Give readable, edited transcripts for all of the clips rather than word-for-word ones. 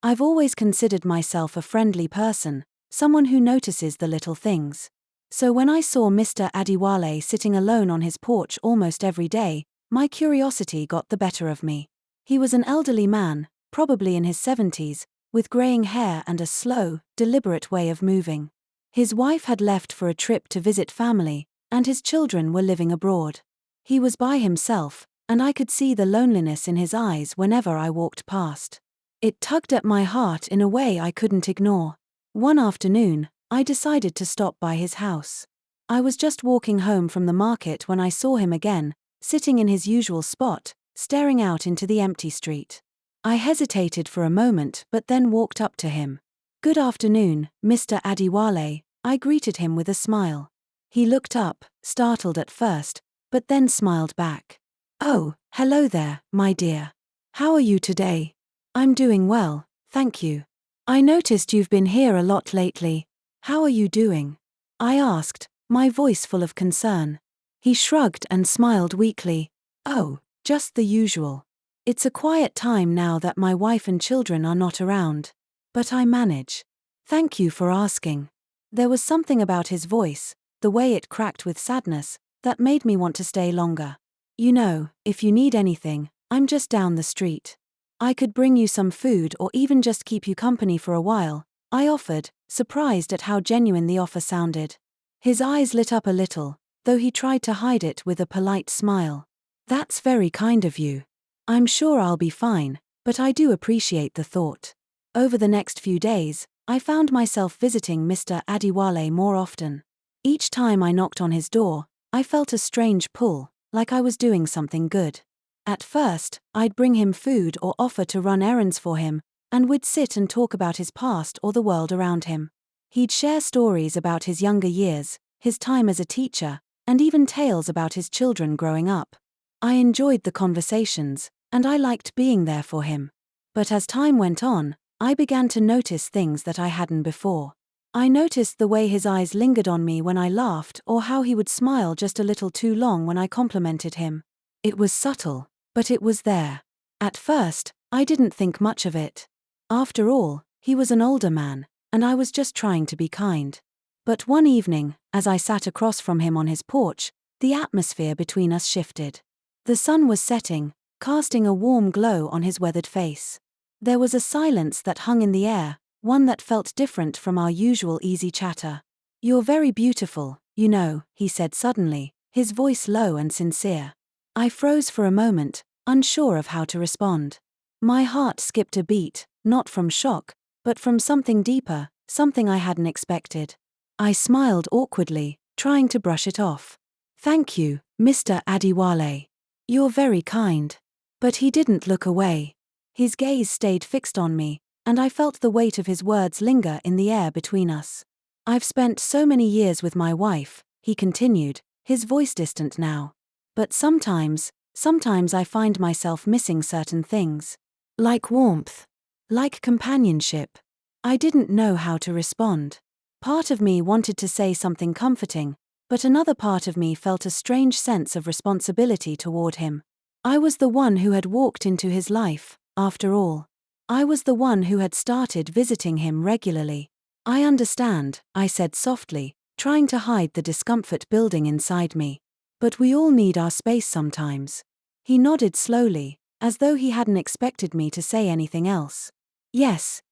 I've always considered myself a friendly person, someone who notices the little things. So when I saw Mr. Adiwale sitting alone on his porch almost every day, my curiosity got the better of me. He was an elderly man, probably in his 70s, with graying hair and a slow, deliberate way of moving. His wife had left for a trip to visit family, and his children were living abroad. He was by himself, and I could see the loneliness in his eyes whenever I walked past. It tugged at my heart in a way I couldn't ignore. One afternoon, I decided to stop by his house. I was just walking home from the market when I saw him again, sitting in his usual spot, staring out into the empty street. I hesitated for a moment but then walked up to him. "Good afternoon, Mr. Adiwale," I greeted him with a smile. He looked up, startled at first, but then smiled back. "Oh, hello there, my dear. How are you today?" "I'm doing well, thank you. I noticed you've been here a lot lately. How are you doing?" I asked, my voice full of concern. He shrugged and smiled weakly. "Oh, just the usual. It's a quiet time now that my wife and children are not around. But I manage. Thank you for asking." There was something about his voice, the way it cracked with sadness, that made me want to stay longer. "You know, if you need anything, I'm just down the street. I could bring you some food or even just keep you company for a while," I offered, surprised at how genuine the offer sounded. His eyes lit up a little, though he tried to hide it with a polite smile. "That's very kind of you. I'm sure I'll be fine, but I do appreciate the thought." Over the next few days, I found myself visiting Mr. Adiwale more often. Each time I knocked on his door, I felt a strange pull, like I was doing something good. At first, I'd bring him food or offer to run errands for him, and we'd sit and talk about his past or the world around him. He'd share stories about his younger years, his time as a teacher, and even tales about his children growing up. I enjoyed the conversations, and I liked being there for him. But as time went on, I began to notice things that I hadn't before. I noticed the way his eyes lingered on me when I laughed or how he would smile just a little too long when I complimented him. It was subtle, but it was there. At first, I didn't think much of it. After all, he was an older man, and I was just trying to be kind. But one evening, as I sat across from him on his porch, the atmosphere between us shifted. The sun was setting, casting a warm glow on his weathered face. There was a silence that hung in the air, one that felt different from our usual easy chatter. "You're very beautiful, you know," he said suddenly, his voice low and sincere. I froze for a moment, unsure of how to respond. My heart skipped a beat, not from shock, but from something deeper, something I hadn't expected. I smiled awkwardly, trying to brush it off. "Thank you, Mr. Adiwale. You're very kind." But he didn't look away. His gaze stayed fixed on me, and I felt the weight of his words linger in the air between us. "I've spent so many years with my wife," he continued, his voice distant now. "But sometimes I find myself missing certain things. Like warmth. Like companionship." I didn't know how to respond. Part of me wanted to say something comforting, but another part of me felt a strange sense of responsibility toward him. I was the one who had walked into his life, after all. I was the one who had started visiting him regularly. "I understand," I said softly, trying to hide the discomfort building inside me. "But we all need our space sometimes." He nodded slowly, as though he hadn't expected me to say anything else. Yes,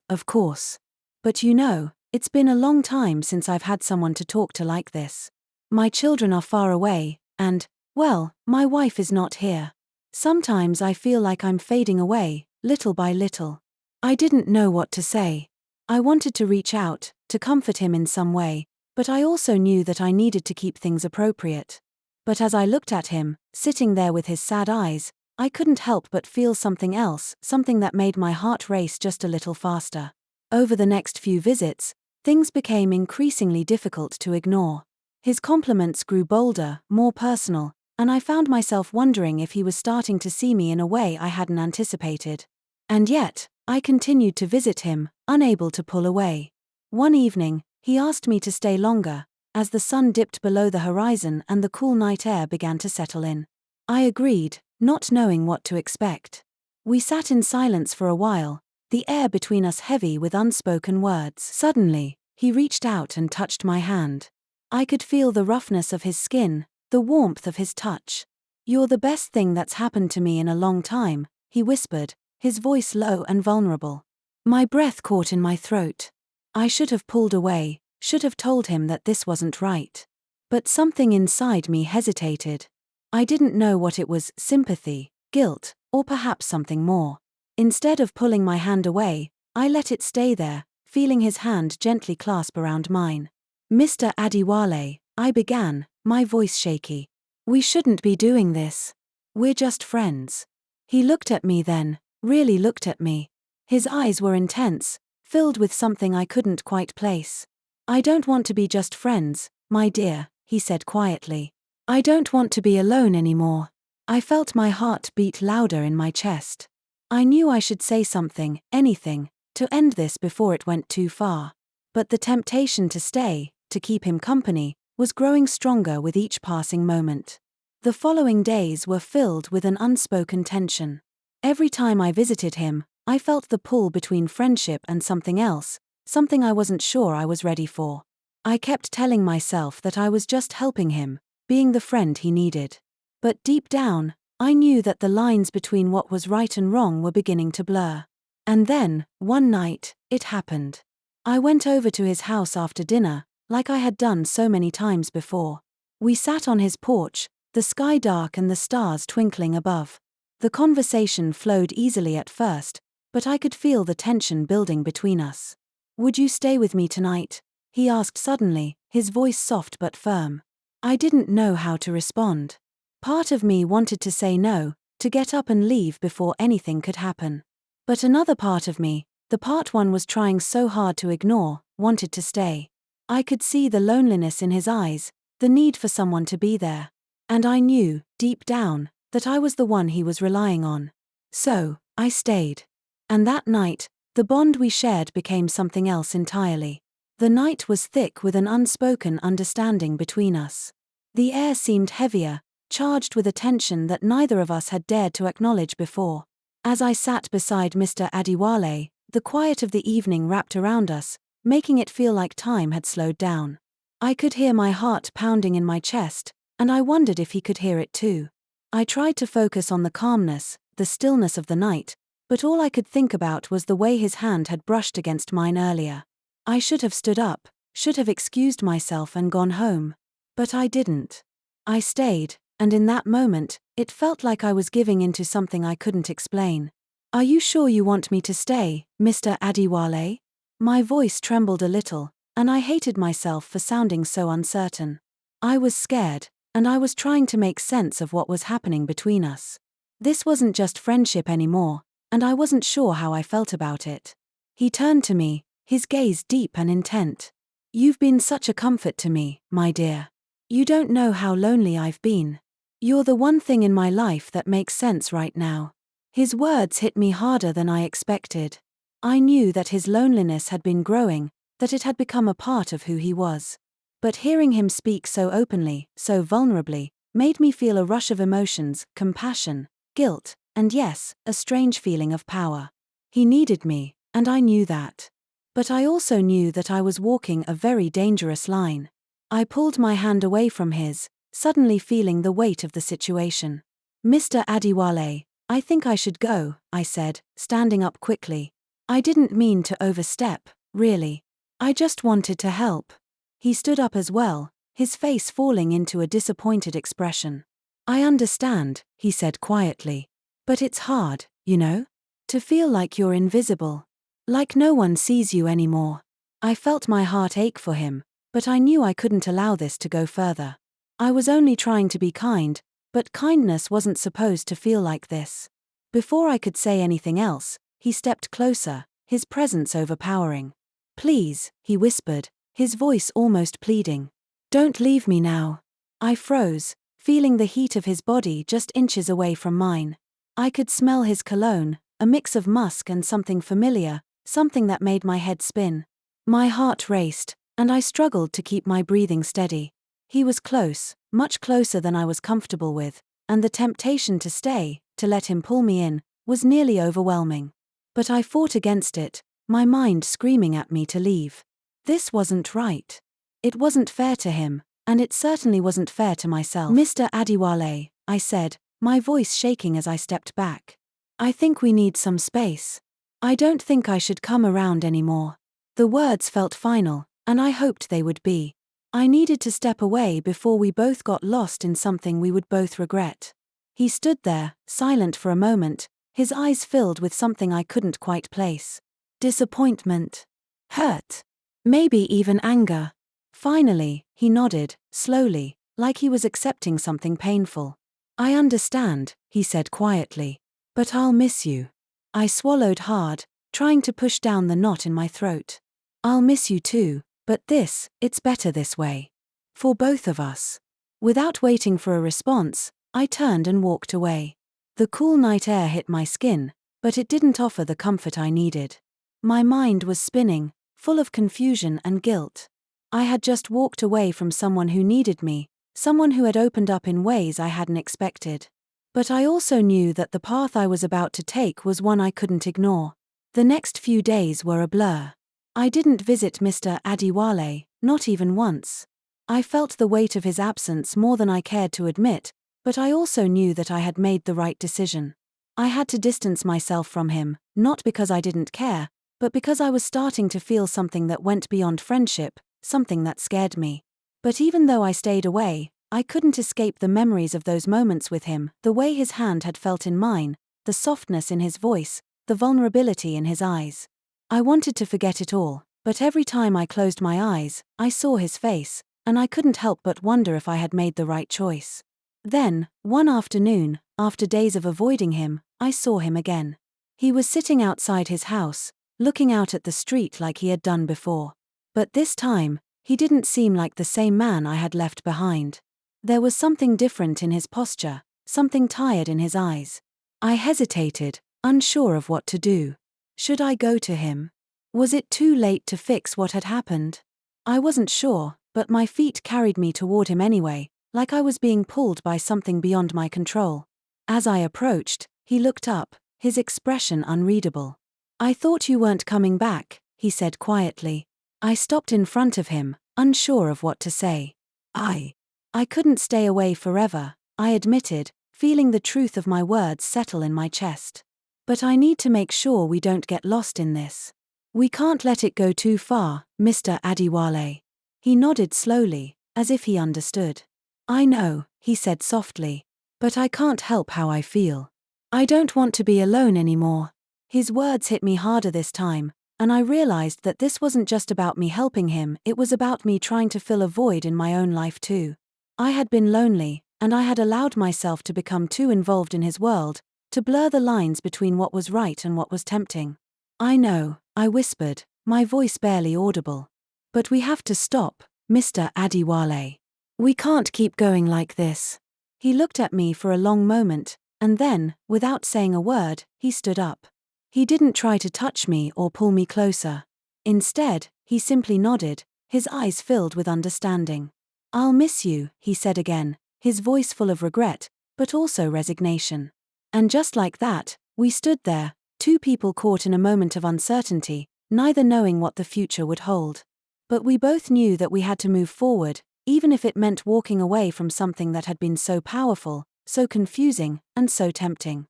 of course. But you know, it's been a long time since I've had someone to talk to like this. My children are far away, and, well, my wife is not here. Sometimes I feel like I'm fading away, little by little." I didn't know what to say. I wanted to reach out, to comfort him in some way, but I also knew that I needed to keep things appropriate. But as I looked at him, sitting there with his sad eyes, I couldn't help but feel something else, something that made my heart race just a little faster. Over the next few visits, things became increasingly difficult to ignore. His compliments grew bolder, more personal, and I found myself wondering if he was starting to see me in a way I hadn't anticipated. And yet, I continued to visit him, unable to pull away. One evening, he asked me to stay longer, as the sun dipped below the horizon and the cool night air began to settle in. I agreed, not knowing what to expect. We sat in silence for a while, the air between us heavy with unspoken words. Suddenly, he reached out and touched my hand. I could feel the roughness of his skin, the warmth of his touch. "You're the best thing that's happened to me in a long time," he whispered, his voice low and vulnerable. My breath caught in my throat. I should have pulled away, should have told him that this wasn't right. But something inside me hesitated. I didn't know what it was: sympathy, guilt, or perhaps something more. Instead of pulling my hand away, I let it stay there, feeling his hand gently clasp around mine. "Mr. Adiwale," I began, my voice shaky. "We shouldn't be doing this. We're just friends." He looked at me then, really looked at me. His eyes were intense, filled with something I couldn't quite place. "I don't want to be just friends, my dear," he said quietly. "I don't want to be alone anymore." I felt my heart beat louder in my chest. I knew I should say something, anything, to end this before it went too far. But the temptation to stay, to keep him company, was growing stronger with each passing moment. The following days were filled with an unspoken tension. Every time I visited him, I felt the pull between friendship and something else, something I wasn't sure I was ready for. I kept telling myself that I was just helping him, being the friend he needed. But deep down, I knew that the lines between what was right and wrong were beginning to blur. And then, one night, it happened. I went over to his house after dinner, like I had done so many times before. We sat on his porch, the sky dark and the stars twinkling above. The conversation flowed easily at first, but I could feel the tension building between us. "Would you stay with me tonight?" he asked suddenly, his voice soft but firm. I didn't know how to respond. Part of me wanted to say no, to get up and leave before anything could happen. But another part of me, the part one was trying so hard to ignore, wanted to stay. I could see the loneliness in his eyes, the need for someone to be there. And I knew, deep down, that I was the one he was relying on. So, I stayed. And that night, the bond we shared became something else entirely. The night was thick with an unspoken understanding between us. The air seemed heavier, charged with a tension that neither of us had dared to acknowledge before. As I sat beside Mr. Adiwale, the quiet of the evening wrapped around us, making it feel like time had slowed down. I could hear my heart pounding in my chest, and I wondered if he could hear it too. I tried to focus on the calmness, the stillness of the night, but all I could think about was the way his hand had brushed against mine earlier. I should have stood up, should have excused myself and gone home. But I didn't. I stayed, and in that moment, it felt like I was giving into something I couldn't explain. "Are you sure you want me to stay, Mr. Adiwale?" My voice trembled a little, and I hated myself for sounding so uncertain. I was scared, and I was trying to make sense of what was happening between us. This wasn't just friendship anymore, and I wasn't sure how I felt about it. He turned to me, his gaze deep and intent. "You've been such a comfort to me, my dear. You don't know how lonely I've been. You're the one thing in my life that makes sense right now." His words hit me harder than I expected. I knew that his loneliness had been growing, that it had become a part of who he was. But hearing him speak so openly, so vulnerably, made me feel a rush of emotions: compassion, guilt, and yes, a strange feeling of power. He needed me, and I knew that. But I also knew that I was walking a very dangerous line. I pulled my hand away from his, suddenly feeling the weight of the situation. "Mr. Adiwale, I think I should go," I said, standing up quickly. I didn't mean to overstep, really. I just wanted to help. He stood up as well, his face falling into a disappointed expression. "I understand," he said quietly. "But it's hard, you know? To feel like you're invisible. Like no one sees you anymore." I felt my heart ache for him, but I knew I couldn't allow this to go further. I was only trying to be kind, but kindness wasn't supposed to feel like this. Before I could say anything else, he stepped closer, his presence overpowering. "Please," he whispered, his voice almost pleading. "Don't leave me now." I froze, feeling the heat of his body just inches away from mine. I could smell his cologne, a mix of musk and something familiar, something that made my head spin. My heart raced, and I struggled to keep my breathing steady. He was close, much closer than I was comfortable with, and the temptation to stay, to let him pull me in, was nearly overwhelming. But I fought against it, my mind screaming at me to leave. This wasn't right. It wasn't fair to him, and it certainly wasn't fair to myself. Mr. Adiwale, I said, my voice shaking as I stepped back. I think we need some space. I don't think I should come around anymore. The words felt final, and I hoped they would be. I needed to step away before we both got lost in something we would both regret. He stood there, silent for a moment, his eyes filled with something I couldn't quite place. Disappointment. Hurt. Maybe even anger. Finally, he nodded, slowly, like he was accepting something painful. I understand, he said quietly. But I'll miss you. I swallowed hard, trying to push down the knot in my throat. I'll miss you too, but it's better this way. For both of us. Without waiting for a response, I turned and walked away. The cool night air hit my skin, but it didn't offer the comfort I needed. My mind was spinning, full of confusion and guilt. I had just walked away from someone who needed me, someone who had opened up in ways I hadn't expected. But I also knew that the path I was about to take was one I couldn't ignore. The next few days were a blur. I didn't visit Mr. Adiwale, not even once. I felt the weight of his absence more than I cared to admit, but I also knew that I had made the right decision. I had to distance myself from him, not because I didn't care, but because I was starting to feel something that went beyond friendship, something that scared me. But even though I stayed away, I couldn't escape the memories of those moments with him, the way his hand had felt in mine, the softness in his voice, the vulnerability in his eyes. I wanted to forget it all, but every time I closed my eyes, I saw his face, and I couldn't help but wonder if I had made the right choice. Then, one afternoon, after days of avoiding him, I saw him again. He was sitting outside his house, looking out at the street like he had done before. But this time, he didn't seem like the same man I had left behind. There was something different in his posture, something tired in his eyes. I hesitated, unsure of what to do. Should I go to him? Was it too late to fix what had happened? I wasn't sure, but my feet carried me toward him anyway, like I was being pulled by something beyond my control. As I approached, he looked up, his expression unreadable. I thought you weren't coming back, he said quietly. I stopped in front of him, unsure of what to say. I couldn't stay away forever, I admitted, feeling the truth of my words settle in my chest. But I need to make sure we don't get lost in this. We can't let it go too far, Mr. Adiwale. He nodded slowly, as if he understood. I know, he said softly, but I can't help how I feel. I don't want to be alone anymore. His words hit me harder this time, and I realized that this wasn't just about me helping him, it was about me trying to fill a void in my own life too. I had been lonely, and I had allowed myself to become too involved in his world, to blur the lines between what was right and what was tempting. I know, I whispered, my voice barely audible. But we have to stop, Mr. Adiwale. We can't keep going like this. He looked at me for a long moment, and then, without saying a word, he stood up. He didn't try to touch me or pull me closer. Instead, he simply nodded, his eyes filled with understanding. I'll miss you, he said again, his voice full of regret, but also resignation. And just like that, we stood there, two people caught in a moment of uncertainty, neither knowing what the future would hold. But we both knew that we had to move forward, even if it meant walking away from something that had been so powerful, so confusing, and so tempting.